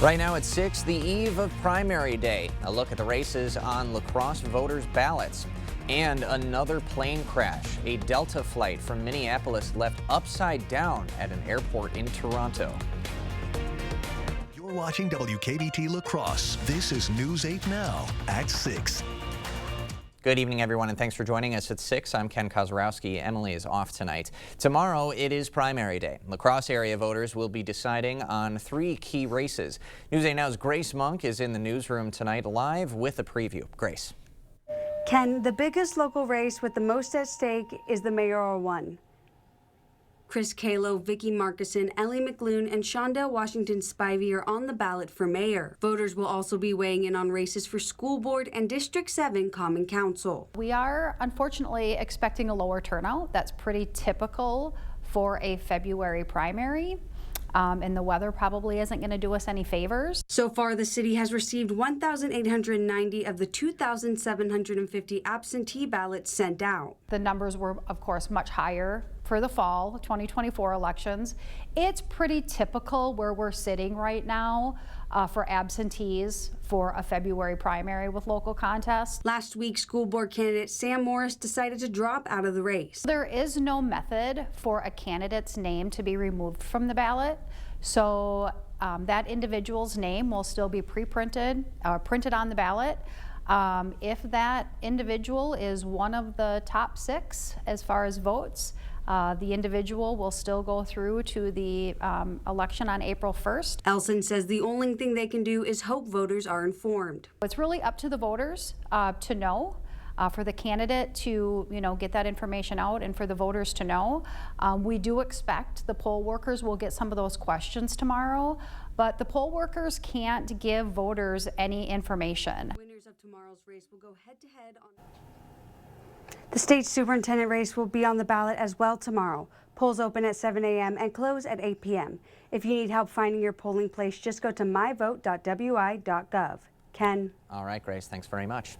Right now at 6, the eve of primary day. A look at the races on La Crosse voters' ballots. And another plane crash. A Delta flight from Minneapolis left upside down at an airport in Toronto. You're watching WKBT La Crosse. This is News 8 Now at 6. Good evening, everyone, and thanks for joining us at 6. I'm Ken Kozarowski. Emily is off tonight. Tomorrow, it is primary day. La Crosse area voters will be deciding on 3 key races. News 8 Now's Grace Monk is in the newsroom tonight live with a preview. Grace. Ken, the biggest local race with the most at stake is the mayoral one. Chris Kalo, Vicki Markison, Ellie McLoone, and Shondell Washington Spivey are on the ballot for mayor. Voters will also be weighing in on races for school board and District 7 Common Council. We are unfortunately expecting a lower turnout. That's pretty typical for a February primary. And the weather probably isn't going to do us any favors. So far, the city has received 1,890 of the 2,750 absentee ballots sent out. The numbers were, of course, much higher for the fall 2024 elections. It's pretty typical where we're sitting right now for absentees for a February primary with local contests. Last week, school board candidate Sam Morris decided to drop out of the race. There is no method for a candidate's name to be removed from the ballot. So that individual's name will still be pre-printed or printed on the ballot. If that individual is one of the top 6 as far as votes, the individual will still go through to the election on April 1st. Elson says the only thing they can do is hope voters are informed. It's really up to the voters to know. For the candidate to, get that information out and for the voters to know. We do expect the poll workers will get some of those questions tomorrow, but the poll workers can't give voters any information. Winners of tomorrow's race will go head-to-head on. The state superintendent race will be on the ballot as well tomorrow. Polls open at 7 a.m. and close at 8 p.m. If you need help finding your polling place, just go to myvote.wi.gov. Ken. All right, Grace, thanks very much.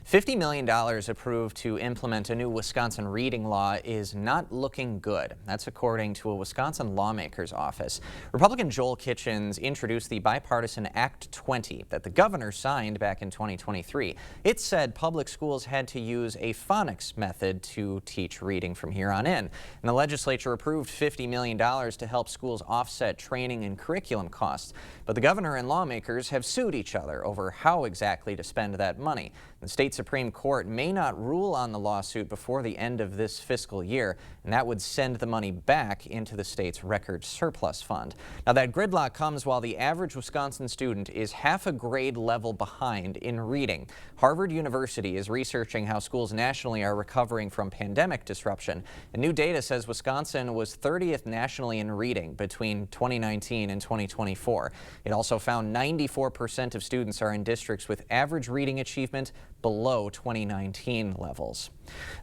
$50 million approved to implement a new Wisconsin reading law is not looking good. That's according to a Wisconsin lawmaker's office. Republican Joel Kitchens introduced the bipartisan Act 20 that the governor signed back in 2023. It said public schools had to use a phonics method to teach reading from here on in. And the legislature approved $50 million to help schools offset training and curriculum costs. But the governor and lawmakers have sued each other over how exactly to spend that money. The state Supreme Court may not rule on the lawsuit before the end of this fiscal year, and that would send the money back into the state's record surplus fund. Now, that gridlock comes while the average Wisconsin student is half a grade level behind in reading. Harvard University is researching how schools nationally are recovering from pandemic disruption. And new data says Wisconsin was 30th nationally in reading between 2019 and 2024. It also found 94% of students are in districts with average reading achievement below 2019 levels.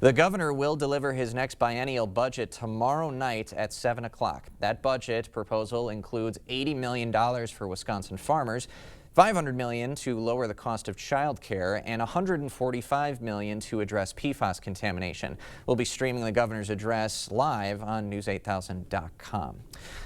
The governor will deliver his next biennial budget tomorrow night at 7 o'clock. That budget proposal includes $80 million for Wisconsin farmers, $500 million to lower the cost of child care, and $145 million to address PFAS contamination. We'll be streaming the governor's address live on news8000.com.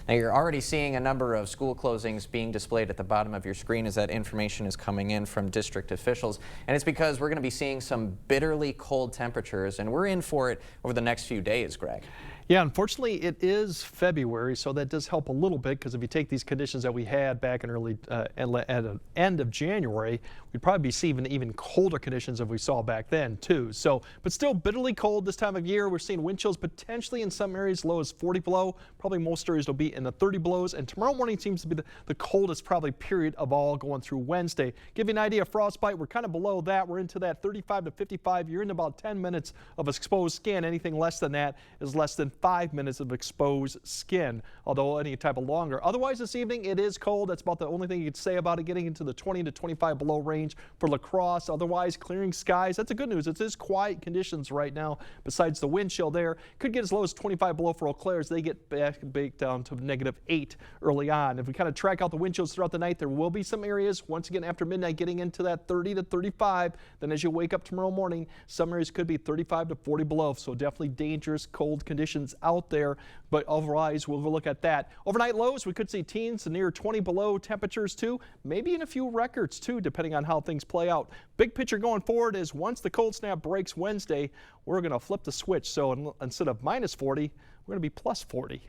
Now, you're already seeing a number of school closings being displayed at the bottom of your screen as that information is coming in from district officials. And it's because we're going to be seeing some bitterly cold temperatures, and we're in for it over the next few days, Greg. Yeah, unfortunately, it is February, so that does help a little bit, because if you take these conditions that we had back in early at the end of January, we'd probably be seeing even colder conditions if we saw back then too. So, but still bitterly cold this time of year. We're seeing wind chills potentially in some areas low as 40 below. Probably most areas will be in the 30 belows, and tomorrow morning seems to be the coldest probably period of all going through Wednesday. Give you an idea of frostbite, we're kind of below that. We're into that 35 to 55. You're in about 10 minutes of exposed skin. Anything less than that is less than 5 minutes of exposed skin, although any type of longer. Otherwise this evening it is cold. That's about the only thing you could say about it, getting into the 20 to 25 below range for La Crosse. Otherwise clearing skies. That's the good news. It is quiet conditions right now besides the wind chill there. Could get as low as 25 below for Eau Claire as they get baked down to -8 early on. If we kind of track out the wind chills throughout the night, there will be some areas once again after midnight getting into that 30 to 35. Then as you wake up tomorrow morning, some areas could be 35 to 40 below. So definitely dangerous cold conditions conditions out there, but otherwise we'll look at that. Overnight lows, we could see teens to near 20 below temperatures too, maybe in a few records too, depending on how things play out. Big picture going forward is once the cold snap breaks Wednesday, we're going to flip the switch. So instead of minus 40, we're going to be plus 40.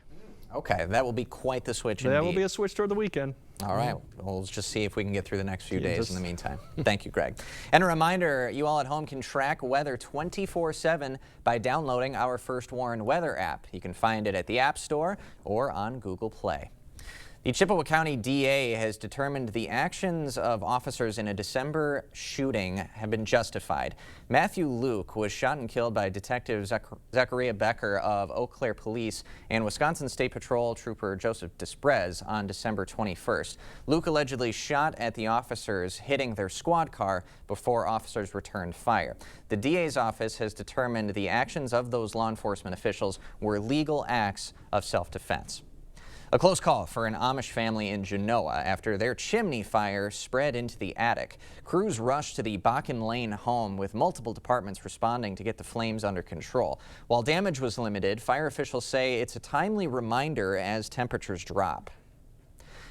Okay, that will be quite the switch indeed. That will be a switch toward the weekend. All right, we'll just see if we can get through the next few days in the meantime. Thank you, Greg. And a reminder, you all at home can track weather 24/7 by downloading our First Warn weather app. You can find it at the App Store or on Google Play. The Chippewa County DA has determined the actions of officers in a December shooting have been justified. Matthew Luke was shot and killed by Detective Zachariah Becker of Eau Claire Police and Wisconsin State Patrol Trooper Joseph Desprez on December 21st. Luke allegedly shot at the officers, hitting their squad car before officers returned fire. The DA's office has determined the actions of those law enforcement officials were legal acts of self-defense. A close call for an Amish family in Genoa after their chimney fire spread into the attic. Crews rushed to the Bakken Lane home with multiple departments responding to get the flames under control. While damage was limited, fire officials say it's a timely reminder as temperatures drop.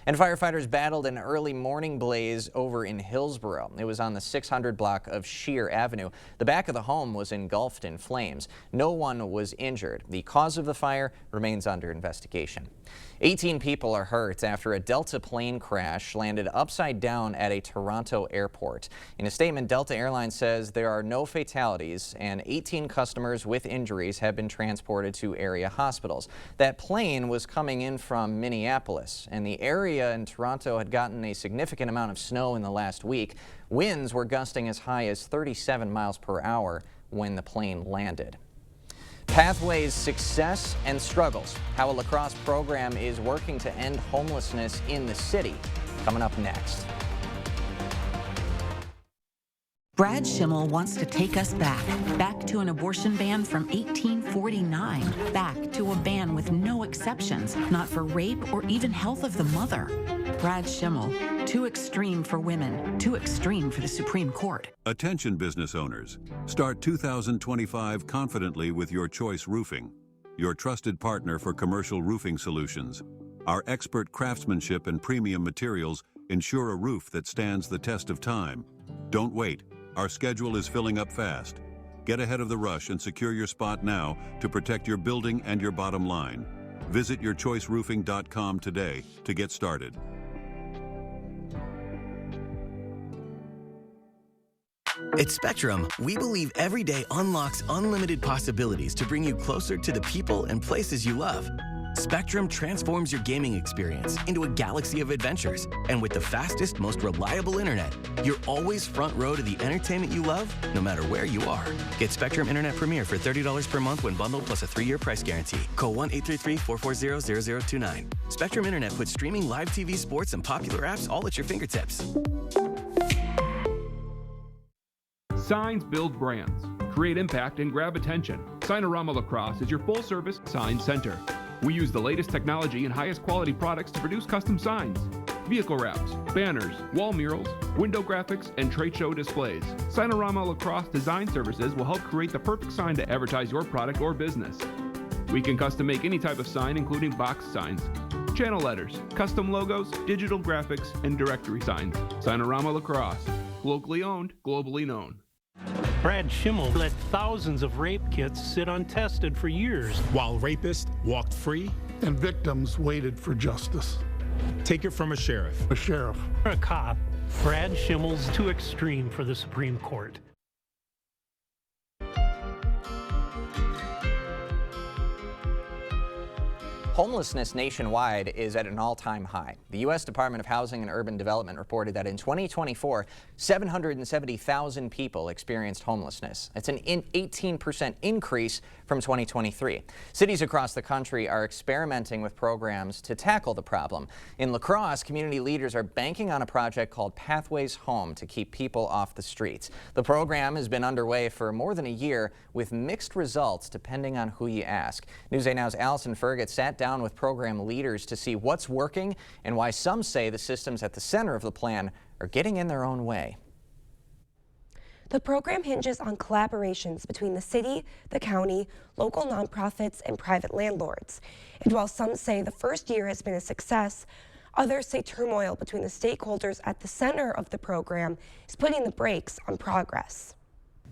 And firefighters battled an early morning blaze over in Hillsboro. It was on the 600 block of Shear Avenue. The back of the home was engulfed in flames. No one was injured. The cause of the fire remains under investigation. 18 people are hurt after a Delta plane crash landed upside down at a Toronto airport. In a statement, Delta Airlines says there are no fatalities and 18 customers with injuries have been transported to area hospitals. That plane was coming in from Minneapolis, and the area in Toronto had gotten a significant amount of snow in the last week. Winds were gusting as high as 37 miles per hour when the plane landed. Pathways, success, and struggles. How a La Crosse program is working to end homelessness in the city. Coming up next. Brad Schimmel wants to take us back to an abortion ban from 1849, back to a ban with no exceptions, not for rape or even health of the mother. Brad Schimmel, too extreme for women, too extreme for the Supreme Court. Attention business owners, start 2025 confidently with Your Choice Roofing, your trusted partner for commercial roofing solutions. Our expert craftsmanship and premium materials ensure a roof that stands the test of time. Don't wait. Our schedule is filling up fast. Get ahead of the rush and secure your spot now to protect your building and your bottom line. Visit yourchoiceroofing.com today to get started. At Spectrum, we believe every day unlocks unlimited possibilities to bring you closer to the people and places you love. Spectrum transforms your gaming experience into a galaxy of adventures. And with the fastest, most reliable internet, you're always front row to the entertainment you love, no matter where you are. Get Spectrum Internet Premier for $30 per month when bundled plus a 3-year price guarantee. Call 1-833-440-0029. Spectrum Internet puts streaming live TV, sports, and popular apps all at your fingertips. Signs build brands, create impact, and grab attention. Signorama La Crosse is your full-service sign center. We use the latest technology and highest quality products to produce custom signs, vehicle wraps, banners, wall murals, window graphics, and trade show displays. Signorama La Crosse Design Services will help create the perfect sign to advertise your product or business. We can custom make any type of sign, including box signs, channel letters, custom logos, digital graphics, and directory signs. Signorama La Crosse, locally owned, globally known. Brad Schimmel let thousands of rape kits sit untested for years. While rapists walked free and victims waited for justice. Take it from a sheriff. A sheriff. A cop. Brad Schimmel's too extreme for the Supreme Court. Homelessness nationwide is at an all-time high. The U.S. Department of Housing and Urban Development reported that in 2024, 770,000 people experienced homelessness. It's an 18% increase from 2023. Cities across the country are experimenting with programs to tackle the problem. In La Crosse, community leaders are banking on a project called Pathways Home to keep people off the streets. The program has been underway for more than a year with mixed results depending on who you ask. News 8 Now's Allison Ferget sat down with program leaders to see what's working and why some say the systems at the center of the plan are getting in their own way. The program hinges on collaborations between the city, the county, local nonprofits, and private landlords. And while some say the first year has been a success, others say turmoil between the stakeholders at the center of the program is putting the brakes on progress.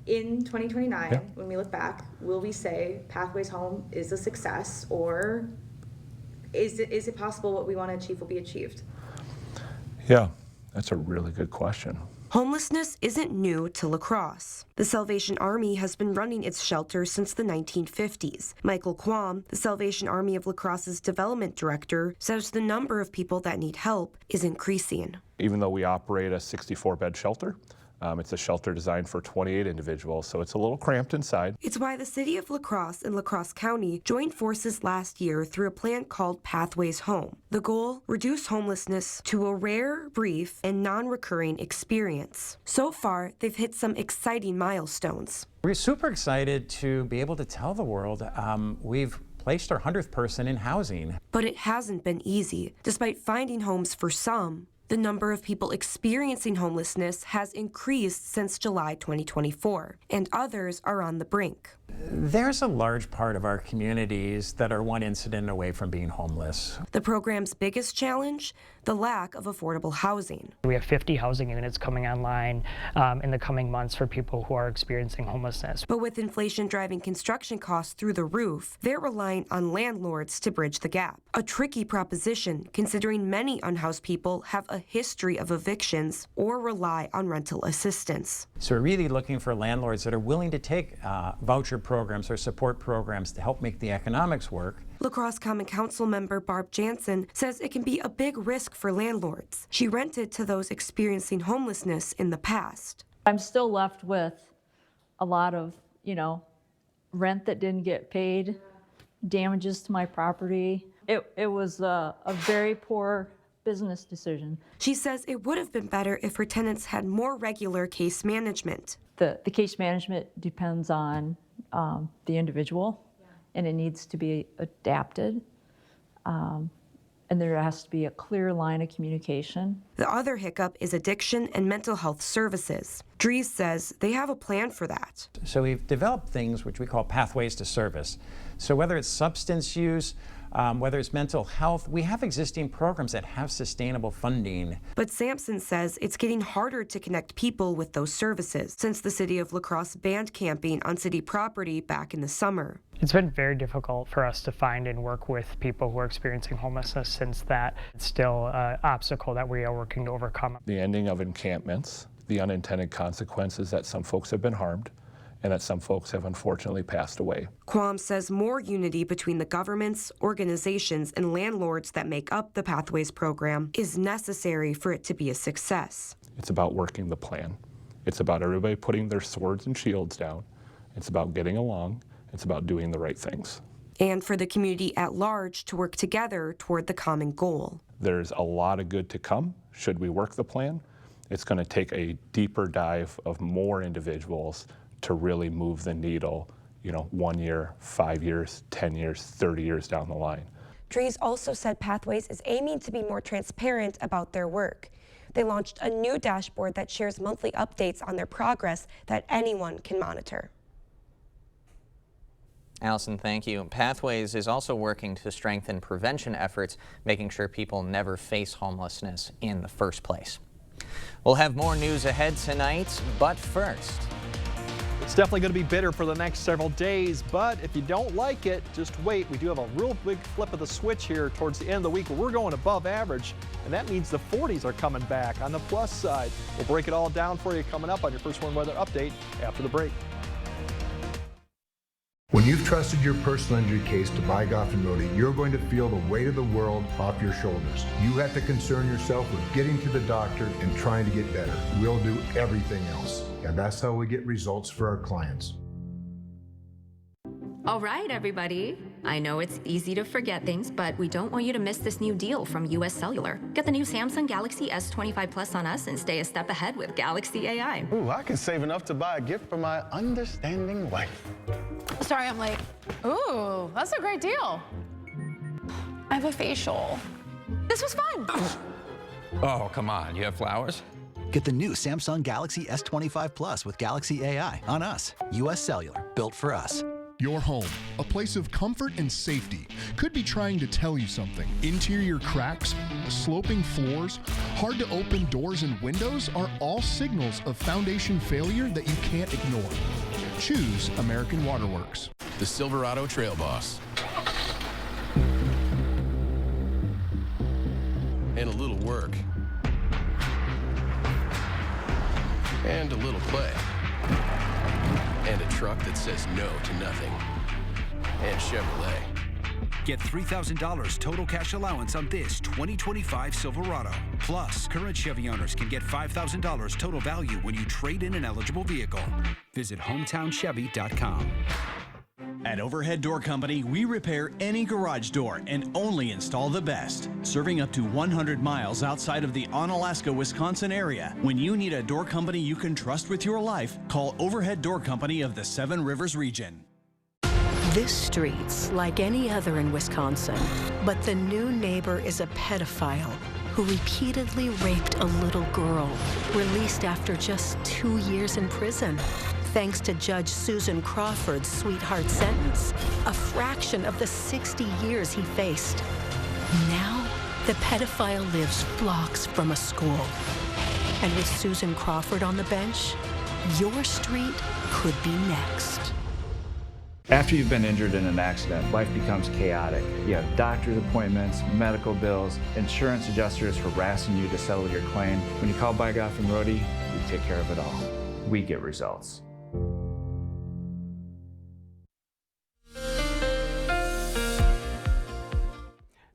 In 2029, when we look back, will we say Pathways Home is a success, or is it possible what we want to achieve will be achieved? Yeah, that's a really good question. Homelessness isn't new to La Crosse. The Salvation Army has been running its shelter since the 1950s. Michael Quam, the Salvation Army of La Crosse's development director, says the number of people that need help is increasing. Even though we operate a 64-bed shelter, it's a shelter designed for 28 individuals, so it's a little cramped inside. It's why the city of La Crosse and La Crosse County joined forces last year through a plan called Pathways Home. The goal, reduce homelessness to a rare, brief, and non-recurring experience. So far, they've hit some exciting milestones. We're super excited to be able to tell the world we've placed our 100th person in housing. But it hasn't been easy. Despite finding homes for some, the number of people experiencing homelessness has increased since July 2024, and others are on the brink. There's a large part of our communities that are one incident away from being homeless. The program's biggest challenge? The lack of affordable housing. We have 50 housing units coming online in the coming months for people who are experiencing homelessness. But with inflation driving construction costs through the roof, they're relying on landlords to bridge the gap. A tricky proposition, considering many unhoused people have a history of evictions or rely on rental assistance. So we're really looking for landlords that are willing to take voucher programs or support programs to help make the economics work. La Crosse Common Council member Barb Jansen says it can be a big risk for landlords. She rented to those experiencing homelessness in the past. I'm still left with a lot of, rent that didn't get paid, damages to my property. It was a very poor business decision. She says it would have been better if her tenants had more regular case management. The case management depends on the individual, and it needs to be adapted. And there has to be a clear line of communication. The other hiccup is addiction and mental health services. Dries says they have a plan for that. So we've developed things which we call pathways to service. So whether it's substance use, whether it's mental health, we have existing programs that have sustainable funding. But Sampson says it's getting harder to connect people with those services since the city of La Crosse banned camping on city property back in the summer. It's been very difficult for us to find and work with people who are experiencing homelessness since that. It's still an obstacle that we are working to overcome. The ending of encampments, the unintended consequences that some folks have been harmed, and that some folks have unfortunately passed away. Quam says more unity between the governments, organizations, and landlords that make up the Pathways program is necessary for it to be a success. It's about working the plan. It's about everybody putting their swords and shields down. It's about getting along. It's about doing the right things. And for the community at large to work together toward the common goal. There's a lot of good to come should we work the plan. It's going to take a deeper dive of more individuals to really move the needle, 1 year, 5 years, 10 years, 30 years down the line. Dries also said Pathways is aiming to be more transparent about their work. They launched a new dashboard that shares monthly updates on their progress that anyone can monitor. Allison, thank you. Pathways is also working to strengthen prevention efforts, making sure people never face homelessness in the first place. We'll have more news ahead tonight, but first. It's definitely going to be bitter for the next several days, but if you don't like it, just wait. We do have a real big flip of the switch here towards the end of the week where we're going above average, and that means the 40s are coming back on the plus side. We'll break it all down for you coming up on your First Warn Weather Update after the break. When you've trusted your personal injury case to Bygoff and Rohde, you're going to feel the weight of the world off your shoulders. You have to concern yourself with getting to the doctor and trying to get better. We'll do everything else. And that's how we get results for our clients. All right, everybody. I know it's easy to forget things, but we don't want you to miss this new deal from US Cellular. Get the new Samsung Galaxy S25 Plus on us and stay a step ahead with Galaxy AI. Ooh, I can save enough to buy a gift for my understanding wife. Sorry, I'm late. Ooh, that's a great deal. I have a facial. This was fun. Oh, come on. You have flowers? Get the new Samsung Galaxy S25 Plus with Galaxy AI on us. U.S. Cellular, built for us. Your home, a place of comfort and safety, could be trying to tell you something. Interior cracks, sloping floors, hard to open doors and windows are all signals of foundation failure that you can't ignore. Choose American Waterworks. The Silverado Trail Boss. And a little work. And a little play. And a truck that says no to nothing. And Chevrolet. Get $3,000 total cash allowance on this 2025 Silverado. Plus, current Chevy owners can get $5,000 total value when you trade in an eligible vehicle. Visit HometownChevy.com. At Overhead Door Company, we repair any garage door and only install the best. Serving up to 100 miles outside of the Onalaska, Wisconsin area. When you need a door company you can trust with your life, call Overhead Door Company of the Seven Rivers region. This street's like any other in Wisconsin, but the new neighbor is a pedophile who repeatedly raped a little girl, released after just 2 years in prison. Thanks to Judge Susan Crawford's sweetheart sentence, a fraction of the 60 years he faced. Now, the pedophile lives blocks from a school. And with Susan Crawford on the bench, your street could be next. After you've been injured in an accident, life becomes chaotic. You have doctor's appointments, medical bills, insurance adjusters harassing you to settle your claim. When you call Bygoff and Rohde, we take care of it all. We get results.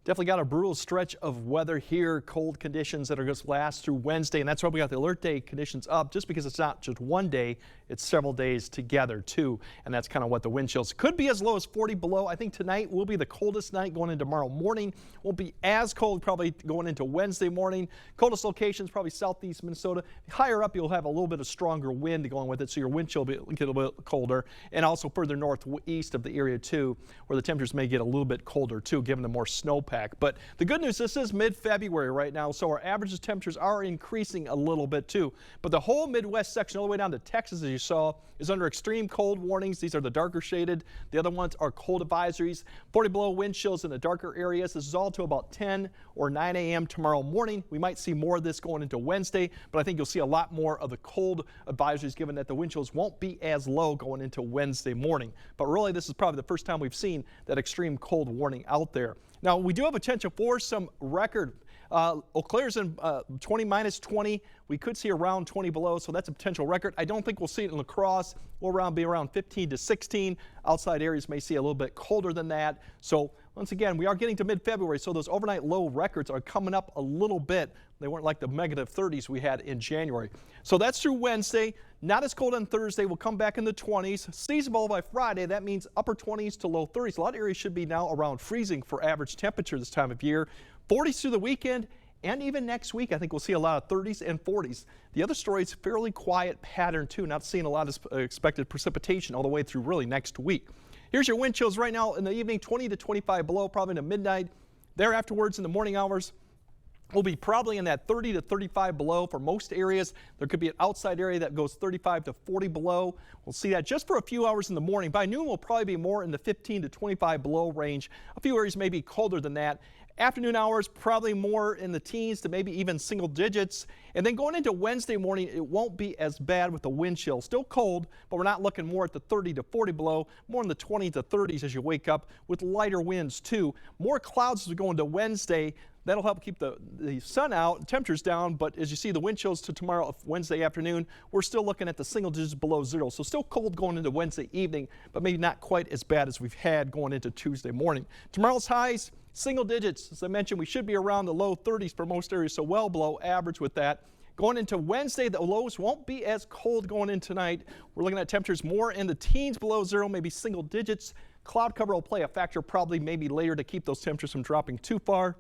Definitely got a brutal stretch of weather here, cold conditions that are going to last through Wednesday, and that's why we got the alert day conditions up, just because it's not just one day, it's several days together too, and that's kind of what the wind chills could be as low as 40 below. I think tonight will be the coldest night going into tomorrow morning. Won't be as cold probably going into Wednesday morning. Coldest locations probably southeast Minnesota. Higher up you'll have a little bit of stronger wind going with it, so your wind chill will get a little bit colder, and also further northeast of the area too, where the temperatures may get a little bit colder too, given the more snowpack. But the good news, this is mid-February right now, so our average temperatures are increasing a little bit too. But the whole Midwest section, all the way down to Texas, as you saw, is under extreme cold warnings. These are the darker shaded. The other ones are cold advisories. 40 below wind chills in the darker areas. This is all to about 10 or 9 a.m. tomorrow morning. We might see more of this going into Wednesday, but I think you'll see a lot more of the cold advisories, given that the wind chills won't be as low going into Wednesday morning. But really, this is probably the first time we've seen that extreme cold warning out there. Now, we do have potential for some record. Eau Claire's in 20 minus 20. We could see around 20 below, so that's a potential record. I don't think we'll see it in La Crosse. We'll be around 15 to 16. Outside areas may see a little bit colder than that. So once again, we are getting to mid-February, so those overnight low records are coming up a little bit. They weren't like the negative 30s we had in January. So that's through Wednesday. Not as cold on Thursday. We'll come back in the 20s. Seasonable by Friday. That means upper 20s to low 30s. A lot of areas should be now around freezing for average temperature this time of year. 40s through the weekend, and even next week, I think we'll see a lot of 30s and 40s. The other story is fairly quiet pattern too, not seeing a lot of expected precipitation all the way through really next week. Here's your wind chills right now in the evening, 20 to 25 below, probably into midnight. There afterwards in the morning hours, we'll be probably in that 30 to 35 below for most areas. There could be an outside area that goes 35 to 40 below. We'll see that just for a few hours in the morning. By noon, we'll probably be more in the 15 to 25 below range. A few areas may be colder than that. Afternoon hours, probably more in the teens to maybe even single digits. And then going into Wednesday morning, it won't be as bad with the wind chill. Still cold, but we're not looking more at the 30 to 40 below, more in the 20 to 30s as you wake up with lighter winds too. More clouds as we go into Wednesday. That'll help keep the sun out, temperatures down, but as you see the wind chills to tomorrow, Wednesday afternoon, we're still looking at the single digits below zero. So still cold going into Wednesday evening, but maybe not quite as bad as we've had going into Tuesday morning. Tomorrow's highs, single digits. As I mentioned, we should be around the low 30s for most areas, so well below average with that. Going into Wednesday, the lows won't be as cold going in tonight. We're looking at temperatures more in the teens below zero, maybe single digits. Cloud cover will play a factor probably maybe later to keep those temperatures from dropping too far.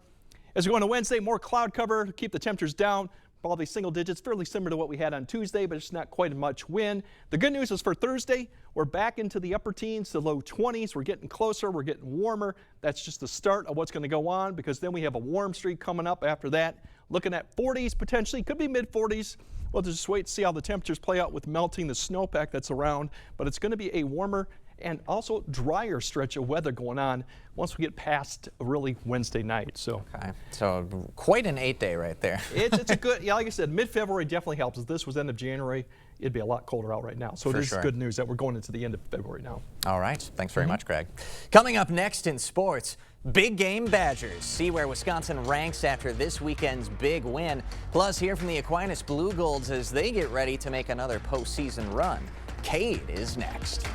As we go into Wednesday, more cloud cover to keep the temperatures down, probably single digits, fairly similar to what we had on Tuesday, but it's not quite as much wind. The good news is for Thursday, we're back into the upper teens to low 20s. We're getting closer, we're getting warmer. That's just the start of what's going to go on, because then we have a warm streak coming up after that. Looking at 40s potentially, could be mid 40s. Well, just wait to see how the temperatures play out with melting the snowpack that's around, but it's going to be a warmer and also drier stretch of weather going on once we get past really Wednesday night. So, okay. So quite an 8-day right there. it's a good, yeah, like I said, mid-February definitely helps. If this was end of January, it'd be a lot colder out right now. So it is good news that we're going into the end of February now. All right. Thanks very much, Greg. Coming up next in sports, big game Badgers. See where Wisconsin ranks after this weekend's big win. Plus, hear from the Aquinas Blue Golds as they get ready to make another postseason run. Cade is next.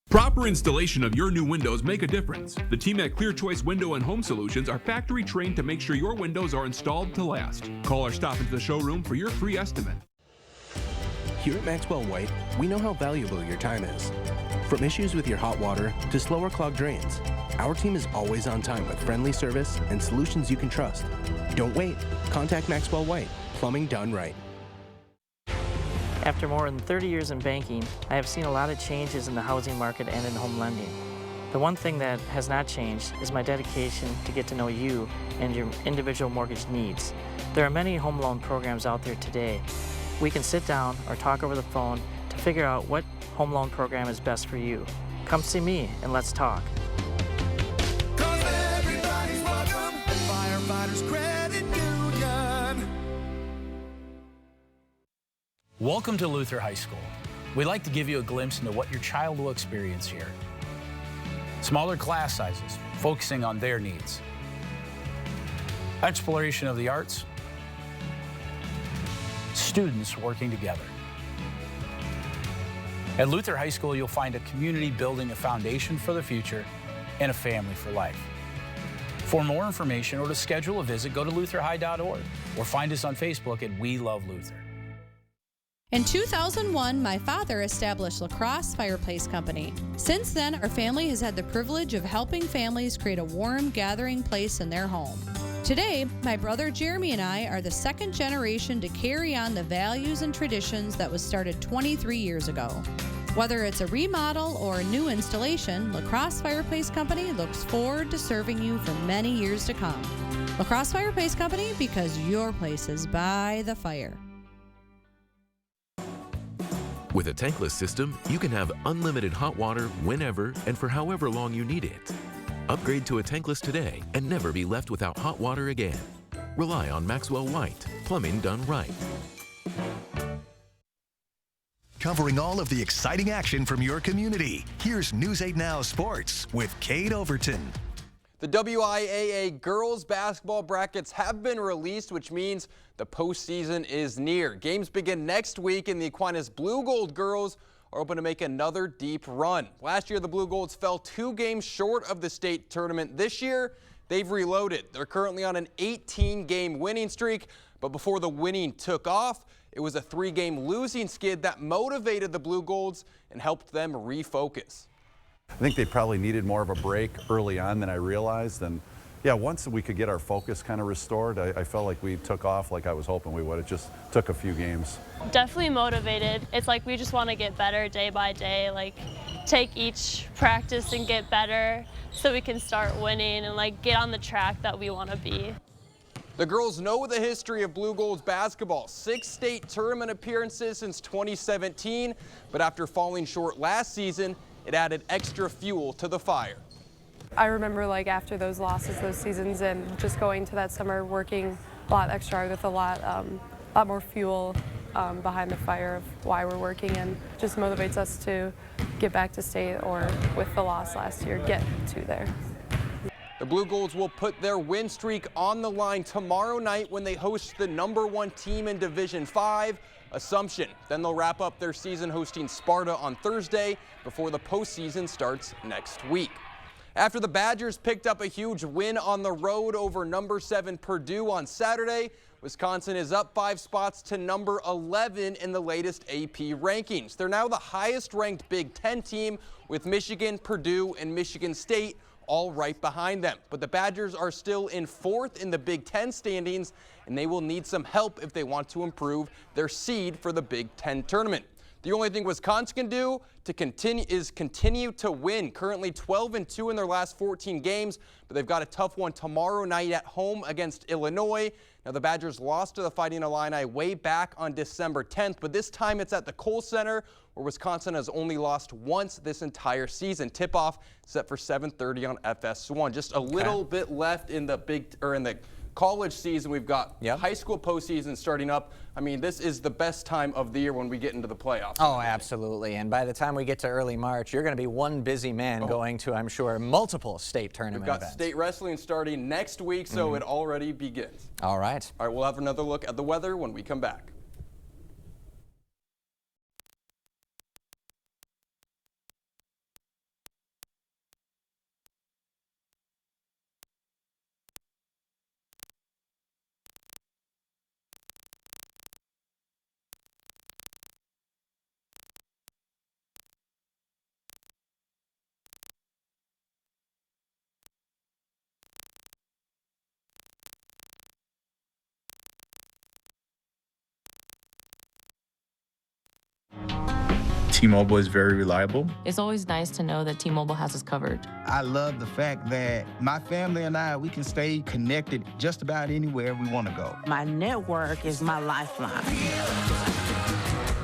Proper installation of your new windows make a difference. The team at Clear Choice Window and Home Solutions are factory trained to make sure your windows are installed to last. Call or stop into the showroom for your free estimate. Here at Maxwell White, we know how valuable your time is. From issues with your hot water to slower clogged drains, our team is always on time with friendly service and solutions you can trust. Don't wait. Contact Maxwell White. Plumbing done right. After more than 30 years in banking, I have seen a lot of changes in the housing market and in home lending. The one thing that has not changed is my dedication to get to know you and your individual mortgage needs. There are many home loan programs out there today. We can sit down or talk over the phone to figure out what home loan program is best for you. Come see me and let's talk. Everybody's welcome at Firefighters Credit Union. Welcome to Luther High School. We'd like to give you a glimpse into what your child will experience here. Smaller class sizes, focusing on their needs. Exploration of the arts. Students working together. At Luther High School, you'll find a community building a foundation for the future and a family for life. For more information or to schedule a visit, go to lutherhigh.org or find us on Facebook at We Love Luther. In 2001, my father established La Crosse Fireplace Company. Since then, our family has had the privilege of helping families create a warm gathering place in their home. Today, my brother Jeremy and I are the second generation to carry on the values and traditions that was started 23 years ago. Whether it's a remodel or a new installation, La Crosse Fireplace Company looks forward to serving you for many years to come. La Crosse Fireplace Company, because your place is by the fire. With a tankless system, you can have unlimited hot water whenever and for however long you need it. Upgrade to a tankless today and never be left without hot water again. Rely on Maxwell White, plumbing done right. Covering all of the exciting action from your community, here's News 8 Now Sports with Cade Overton. The WIAA girls basketball brackets have been released, which means the postseason is near. Games begin next week, and the Aquinas Blue Gold girls are open to make another deep run. Last year, the Blue Golds fell 2 games short of the state tournament. This year, they've reloaded. They're currently on an 18-game winning streak, but before the winning took off, it was a 3-game losing skid that motivated the Blue Golds and helped them refocus. I think they probably needed more of a break early on than I realized. And yeah, once we could get our focus kind of restored, I felt like we took off like I was hoping we would. It just took a few games. Definitely motivated. It's like we just want to get better day by day, like take each practice and get better so we can start winning and like get on the track that we want to be. The girls know the history of Blue Golds basketball. 6 state tournament appearances since 2017, but after falling short last season, it added extra fuel to the fire. I remember like after those losses, those seasons, and just going to that summer working a lot extra hard with a lot more fuel behind the fire of why we're working, and just motivates us to get back to state, or with the loss last year, get to there. The Blue Golds will put their win streak on the line tomorrow night when they host the #1 team in Division 5, Assumption. Then they'll wrap up their season hosting Sparta on Thursday before the postseason starts next week. After the Badgers picked up a huge win on the road over #7 Purdue on Saturday, Wisconsin is up 5 spots to #11 in the latest AP rankings. They're now the highest ranked Big Ten team, with Michigan, Purdue, and Michigan State all right behind them. But the Badgers are still in 4th in the Big Ten standings, and they will need some help if they want to improve their seed for the Big Ten tournament. The only thing Wisconsin can do to continue to win. Currently 12-2 in their last 14 games, but they've got a tough one tomorrow night at home against Illinois. Now, the Badgers lost to the Fighting Illini way back on December 10th, but this time it's at the Kohl Center, where Wisconsin has only lost once this entire season. Tip-off set for 7:30 on FS1. Just a little bit left in the college season. We've got high school postseason starting up. I mean, this is the best time of the year when we get into the playoffs. Oh, absolutely. And by the time we get to early March, you're going to be one busy man going to, I'm sure, multiple state tournament events. We've got events. state wrestling starting next week, so it already begins. All right. All right, we'll have another look at the weather when we come back. T-Mobile is very reliable. It's always nice to know that T-Mobile has us covered. I love the fact that my family and I, we can stay connected just about anywhere we want to go. My network is my lifeline.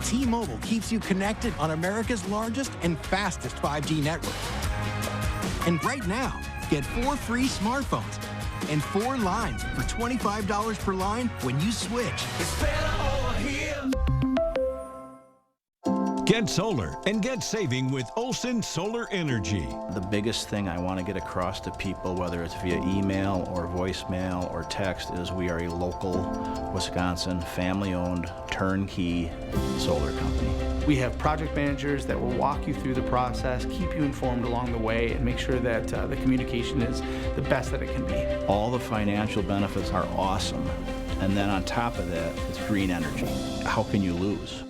T-Mobile keeps you connected on America's largest and fastest 5G network. And right now, get 4 free smartphones and 4 lines for $25 per line when you switch. It's better over here. Get solar and get saving with Olson Solar Energy. The biggest thing I want to get across to people, whether it's via email or voicemail or text, is we are a local Wisconsin family-owned turnkey solar company. We have project managers that will walk you through the process, keep you informed along the way, and make sure that the communication is the best that it can be. All the financial benefits are awesome. And then on top of that, it's green energy. How can you lose?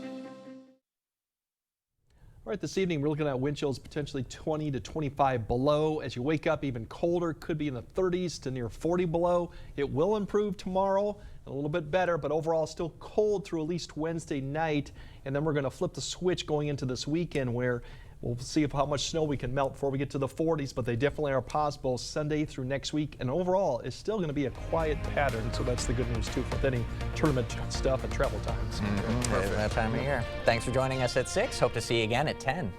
All right, this evening we're looking at wind chills potentially 20 to 25 below. As you wake up, even colder, could be in the 30s to near 40 below. It will improve tomorrow, a little bit better, but overall still cold through at least Wednesday night. And then we're going to flip the switch going into this weekend, where we'll see how much snow we can melt before we get to the 40s, but they definitely are possible Sunday through next week. And overall, it's still going to be a quiet pattern, so that's the good news too for any tournament stuff and travel times. That time of year. Thanks for joining us at 6. Hope to see you again at 10.